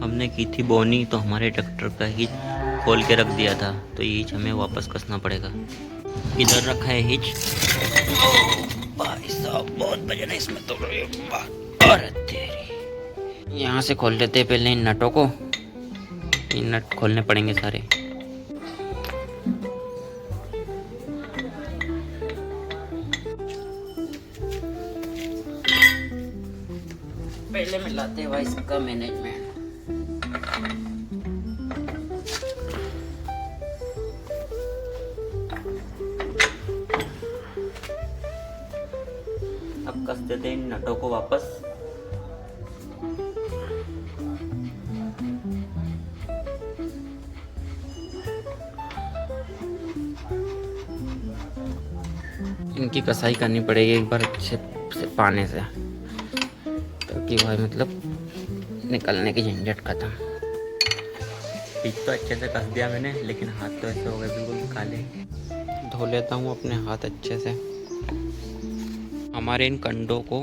हमने की थी बोनी तो हमारे ट्रैक्टर का हिच खोल के रख दिया था, तो ये हिच हमें वापस कसना पड़ेगा। इधर रखा है हिच। भाई साहब बहुत वजन है इसमें तो। अरे तेरी, यहाँ से खोल लेते हैं पहले इन नटों को। इन नट खोलने पड़ेंगे सारे। पहले मिलाते हैं भाई इसका मैनेजमेंट। अब कस देते हैं इन नटों को वापस। इनकी कसाई करनी पड़ेगी एक बार अच्छे से पानी से, ताकि भाई मतलब निकलने की झंझट खत्म। पीठ तो अच्छे से कस दिया मैंने, लेकिन हाथ तो ऐसे हो गए बिल्कुल काले। धो लेता हूँ अपने हाथ अच्छे से। हमारे इन कंडों को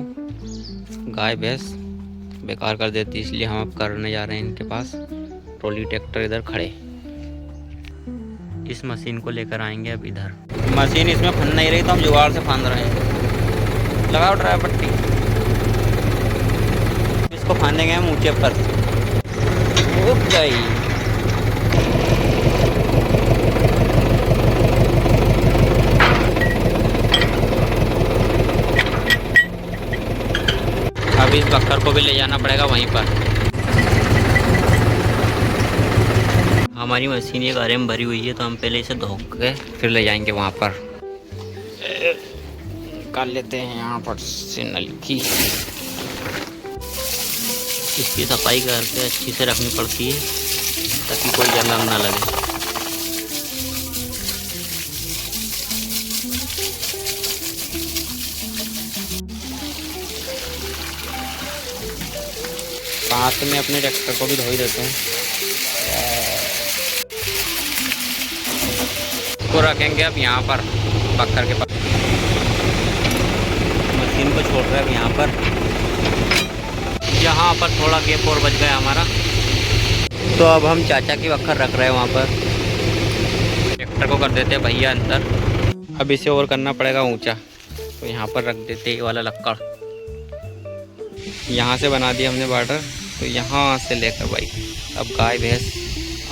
गाय भैंस बेकार कर देती, इसलिए हम अब करने जा रहे हैं इनके पास। ट्रॉली ट्रैक्टर इधर खड़े, इस मशीन को लेकर आएंगे अब इधर। मशीन इसमें फन नहीं रही तो हम जुगाड़ से फांद रहे हैं। लगाओ ड्राइवर पट्टी, इसको फांदेंगे हम ऊंचे पर। रुक गई। अब इस बक्कर को भी ले जाना पड़ेगा वहीं पर। हमारी मशीन ये गारे में भरी हुई है, तो हम पहले इसे धो के फिर ले जाएंगे वहाँ पर। निकाल लेते हैं यहाँ पर से नलकी। इसकी सफाई करके अच्छी से रखनी पड़ती है, ताकि कोई जंग ना लगे। साथ में अपने ट्रैक्टर को भी धो ही देते हैं। इसको रखेंगे अब यहाँ पर बक्कर के पास। मशीन को छोड़ रहे हैं यहाँ पर। यहाँ पर थोड़ा गैप और बच गया हमारा, तो अब हम चाचा की बक्कर रख रहे हैं वहाँ पर। ट्रैक्टर को कर देते हैं भैया अंदर। अब इसे और करना पड़ेगा ऊंचा, तो यहाँ पर रख देते ये वाला लक्कड़। यहाँ से बना दिया हमने बॉर्डर, तो यहाँ से लेकर भाई अब गाय भैंस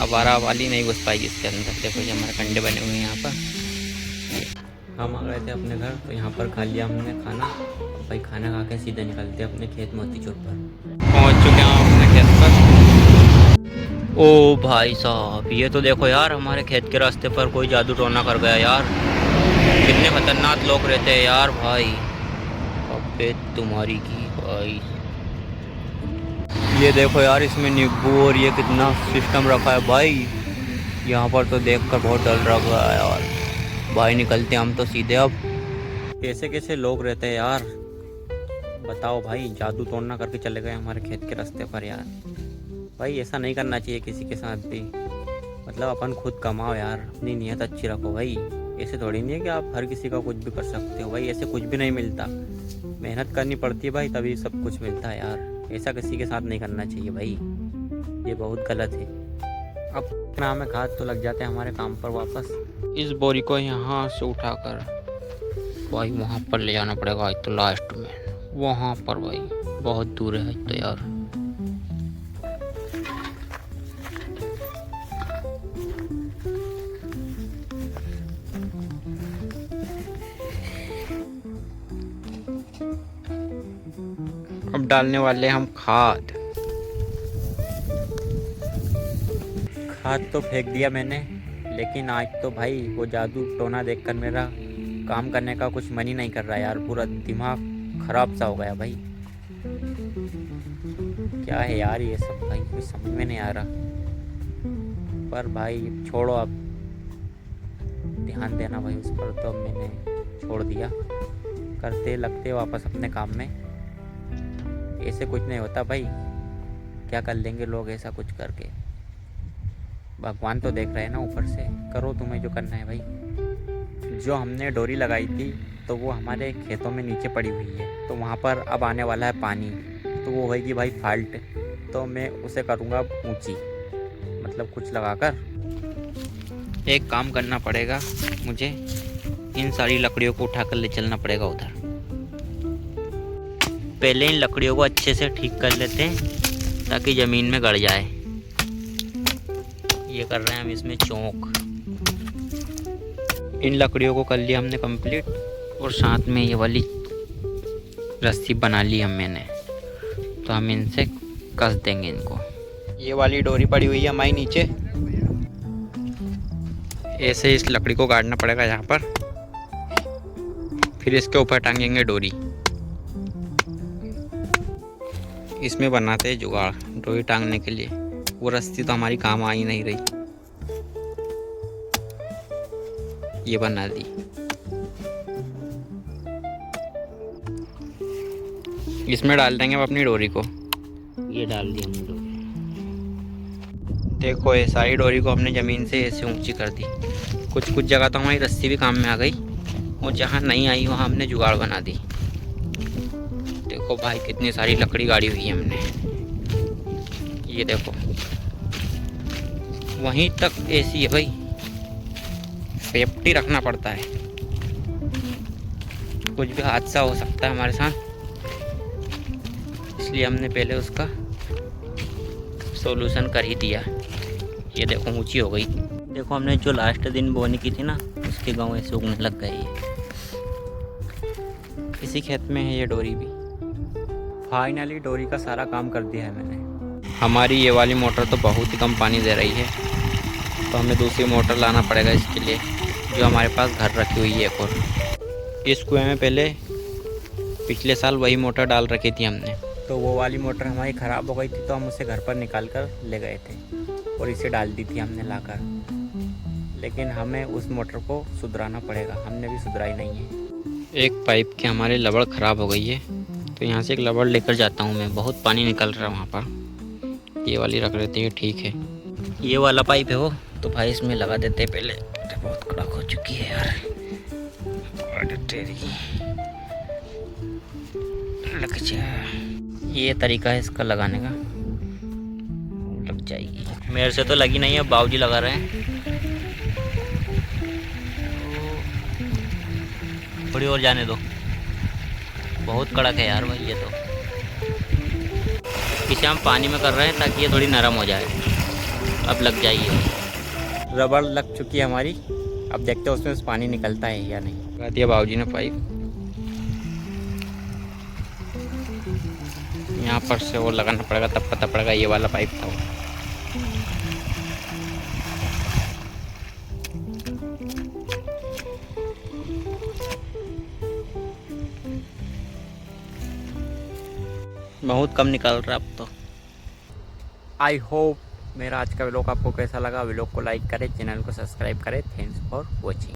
आवारा वाली नहीं घुस पाएगी इसके अंदर। देखो ये हमारे कंडे बने हुए हैं यहाँ पर। हम आ गए थे अपने घर, तो यहाँ पर खा लिया हमने खाना। अब भाई खाना खा के सीधे निकलते हैं अपने खेत मोतीचूर पर। पहुँच चुके हैं हम अपने खेत पर। ओ भाई साहब, ये तो देखो यार, हमारे खेत के रास्ते पर कोई जादू टोना कर गया यार। कितने खतरनाक लोग रहते हैं यार भाई। अबे तुम्हारी की भाई, ये देखो यार, इसमें नींबू और ये कितना सिस्टम रखा है भाई। यहाँ पर तो देखकर बहुत डर लगा है यार भाई। निकलते हम तो सीधे। अब कैसे कैसे लोग रहते हैं यार, बताओ भाई। जादू टोना करके चले गए हमारे खेत के रास्ते पर यार। भाई ऐसा नहीं करना चाहिए किसी के साथ भी। मतलब अपन खुद कमाओ यार, अपनी नीयत अच्छी रखो भाई। ऐसे थोड़ी नहीं है कि आप हर किसी का कुछ भी कर सकते हो भाई। ऐसे कुछ भी नहीं मिलता, मेहनत करनी पड़ती है भाई, तभी सब कुछ मिलता है यार। ऐसा किसी के साथ नहीं करना चाहिए भाई, ये बहुत गलत है। अब क्या में खाद तो लग जाते हैं हमारे काम पर वापस। इस बोरी को यहाँ से उठाकर भाई वहाँ पर ले जाना पड़ेगा तो लास्ट में, वहाँ पर भाई बहुत दूर है तो यार। अब डालने वाले हम खाद तो फेंक दिया मैंने, लेकिन आज तो भाई वो जादू टोना देखकर मेरा काम करने का कुछ मन ही नहीं कर रहा यार। पूरा दिमाग खराब सा हो गया भाई। क्या है यार ये सब भाई, कुछ समझ में नहीं आ रहा। पर भाई छोड़ो, अब ध्यान देना भाई उस पर, तो मैंने छोड़ दिया। करते लगते वापस अपने काम में। ऐसे कुछ नहीं होता भाई, क्या कर लेंगे लोग ऐसा कुछ करके। भगवान तो देख रहे हैं ना ऊपर से। करो तुम्हें जो करना है भाई। जो हमने डोरी लगाई थी तो वो हमारे खेतों में नीचे पड़ी हुई है, तो वहाँ पर अब आने वाला है पानी, तो वो होएगी भाई फॉल्ट। तो मैं उसे करूँगा ऊंची, मतलब कुछ लगाकर। एक काम करना पड़ेगा मुझे, इन सारी लकड़ियों को उठाकर ले चलना पड़ेगा उधर। पहले इन लकड़ियों को अच्छे से ठीक कर लेते हैं ताकि ज़मीन में गड़ जाए। ये कर रहे हैं हम इसमें चौक। इन लकड़ियों को कर लिया हमने कंप्लीट, और साथ में ये वाली रस्सी बना ली मैंने, तो हम इनसे कस देंगे इनको। ये वाली डोरी पड़ी हुई है हमारी नीचे, ऐसे इस लकड़ी को गाड़ना पड़ेगा यहाँ पर, फिर इसके ऊपर टांगेंगे डोरी। इसमें बनाते हैं जुगाड़ डोरी टांगने के लिए। वो रस्सी तो हमारी काम आ ही नहीं रही, ये बना दी। इसमें डाल देंगे अब अपनी डोरी को। ये डाल दी हमने डोरी। देखो ये सारी डोरी को हमने ज़मीन से ऐसे ऊंची कर दी। कुछ कुछ जगह तो हमारी रस्सी भी काम में आ गई, और जहाँ नहीं आई वहाँ हमने जुगाड़ बना दी। देखो भाई कितनी सारी लकड़ी गाड़ी हुई है हमने। ये देखो वहीं तक ऐसी है भाई, सेफ्टी रखना पड़ता है, कुछ भी हादसा हो सकता है हमारे साथ, इसलिए हमने पहले उसका सॉल्यूशन कर ही दिया। ये देखो ऊंची हो गई। देखो हमने जो लास्ट दिन बोनी की थी ना, उसके गाँव ऐसे उगने लग गए। इसी खेत में है ये डोरी भी। फाइनली डोरी का सारा काम कर दिया है मैंने। हमारी ये वाली मोटर तो बहुत ही कम पानी दे रही है, तो हमें दूसरी मोटर लाना पड़ेगा इसके लिए, जो हमारे पास घर रखी हुई है एक और। इस कुएं में पहले पिछले साल वही मोटर डाल रखी थी हमने, तो वो वाली मोटर हमारी ख़राब हो गई थी, तो हम उसे घर पर निकाल कर ले गए थे और इसे डाल दी थी हमने लाकर। लेकिन हमें उस मोटर को सुधराना पड़ेगा, हमने भी सुधराई नहीं है। एक पाइप के हमारे लबड़ ख़राब हो गई है, तो यहाँ से एक लबड़ लेकर जाता हूँ मैं। बहुत पानी निकल रहा है वहाँ पर, ये वाली रख लेते हैं, ठीक है। ये वाला पाइप है वो, तो भाई इसमें लगा देते हैं पहले। बहुत कड़क हो चुकी है यार, लग जा। ये तरीका है इसका लगाने का, लग जाएगी। मेरे से तो लगी नहीं है, बाबूजी लगा रहे हैं। थोड़ी और जाने दो, बहुत कड़क है यार भाई ये तो। इसे हम पानी में कर रहे हैं ताकि ये थोड़ी नरम हो जाए। अब लग जाइए। रबड़ लग चुकी है हमारी, अब देखते हैं उसमें से पानी निकलता है या नहीं। लगा दिया बाबूजी ने पाइप। यहाँ पर से वो लगाना पड़ेगा, तब पता पड़ेगा ये वाला पाइप था वो। बहुत कम निकल रहा है अब तो। आई होप मेरा आज का व्लॉग आपको कैसा लगा। व्लॉग को लाइक करें, चैनल को सब्सक्राइब करें। Thanks for watching.